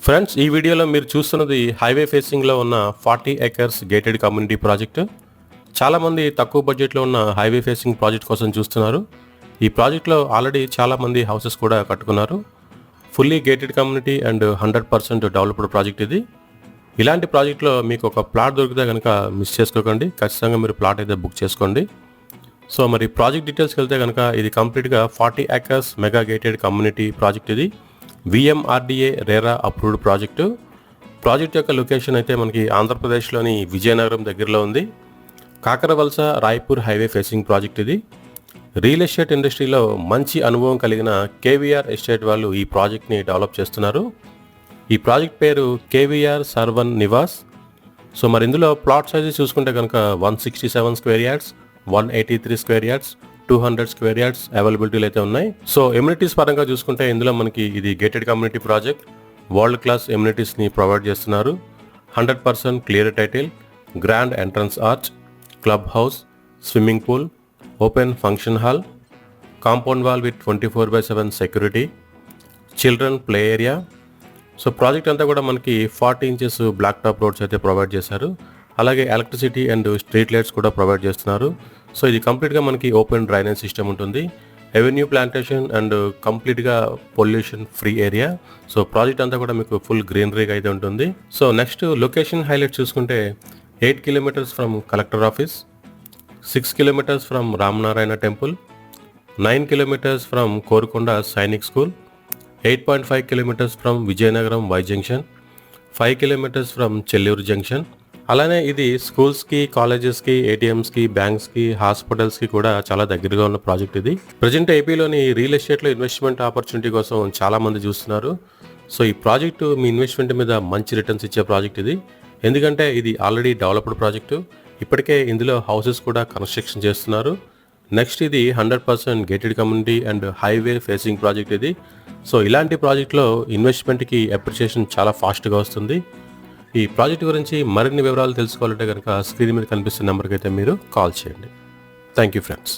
Friends, ఈ వీడియోలో మీరు చూస్తున్నది హైవే ఫేసింగ్లో ఉన్న 40 ఎకర్స్ గేటెడ్ కమ్యూనిటీ ప్రాజెక్టు. చాలామంది తక్కువ బడ్జెట్లో ఉన్న హైవే ఫేసింగ్ ప్రాజెక్ట్ కోసం చూస్తున్నారు. ఈ ప్రాజెక్ట్లో ఆల్రెడీ చాలామంది హౌసెస్ కూడా కట్టుకున్నారు. Fully gated community and 100% developed project ఇది. ఇలాంటి ప్రాజెక్ట్లో మీకు ఒక ప్లాట్ దొరికితే కనుక మిస్ చేసుకోకండి. ఖచ్చితంగా మీరు ప్లాట్ అయితే బుక్ చేసుకోండి. సో మరి ప్రాజెక్ట్ డీటెయిల్స్కి వెళ్తే కనుక ఇది కంప్లీట్గా 40 acres mega gated community project ఇది. VMRDA RERA approved project. Project యొక్క లొకేషన్ అయితే మనకి ఆంధ్రప్రదేశ్లోని విజయనగరం దగ్గరలో ఉంది. కాకరవలస రాయ్పూర్ హైవే ఫేసింగ్ ప్రాజెక్ట్ ఇది. రియల్ ఎస్టేట్ ఇండస్ట్రీలో మంచి అనుభవం కలిగిన KVR ఎస్టేట్ వాళ్ళు ఈ ప్రాజెక్ట్ని డెవలప్ చేస్తున్నారు. ఈ ప్రాజెక్ట్ పేరు KVR సర్వన్ నివాస్. సో మరి ఇందులో ప్లాట్ సైజెస్ చూసుకుంటే కనుక 167 square yards, 183 square yards, 200 square yards అవైలబిలిటీలు అయితే ఉన్నాయి. సో ఎమ్యూనిటీస్ పరంగా చూసుకుంటే ఇందులో మనకి ఇది gated community project. World class ఎమ్యూనిటీస్ని ప్రొవైడ్ చేస్తున్నారు. 100% clear title, grand entrance arch, club house, swimming pool, open function hall, compound wall with 24/7 security, children play area. So project అంతా కూడా మనకి 40 ఇంచెస్ బ్లాక్ టాప్ రోడ్స్ అయితే provide చేశారు. అలాగే electricity and street lights కూడా provide చేస్తున్నారు. So ఇది కంప్లీట్గా మనకి ఓపెన్ డ్రైనేజ్ సిస్టమ్ ఉంటుంది. ఎవెన్యూ ప్లాంటేషన్ అండ్ కంప్లీట్గా pollution free area. So project అంతా కూడా మీకు ఫుల్ గ్రీనరీగా అయితే ఉంటుంది. సో నెక్స్ట్ లొకేషన్ హైలైట్ చూసుకుంటే 8 kilometres from collector office, 6 kilometres from Ramanarayana temple, 9 kilometres from Korukonda Sainik school, 8.5 kilometres from Vizianagaram Y junction, 5 kilometres from Chelluru junction. అలానే ఇది స్కూల్స్కి, కాలేజెస్కి, ATMస్కి, బ్యాంక్స్కి, హాస్పిటల్స్కి కూడా చాలా దగ్గరగా ఉన్న ప్రాజెక్ట్ ఇది. ప్రజెంట్ ఏపీలోని రియల్ ఎస్టేట్లో ఇన్వెస్ట్మెంట్ ఆపర్చునిటీ కోసం చాలామంది చూస్తున్నారు. సో ఈ ప్రాజెక్టు మీ ఇన్వెస్ట్మెంట్ మీద మంచి రిటర్న్స్ ఇచ్చే ప్రాజెక్ట్ ఇది. ఎందుకంటే ఇది ఆల్రెడీ డెవలప్డ్ ప్రాజెక్టు. ఇప్పటికే ఇందులో హౌసెస్ కూడా కన్స్ట్రక్షన్ చేస్తున్నారు. నెక్స్ట్ ఇది 100% gated community and highway facing project ఇది. సో ఇలాంటి ప్రాజెక్ట్లో ఇన్వెస్ట్మెంట్కి అప్రిషియేషన్ చాలా ఫాస్ట్గా వస్తుంది. ఈ ప్రాజెక్ట్ గురించి మరిన్ని వివరాలు తెలుసుకోవాలంటే కనుక స్క్రీన్ మీద కనిపిస్తున్న నెంబర్కి అయితే మీరు కాల్ చేయండి. Thank you friends.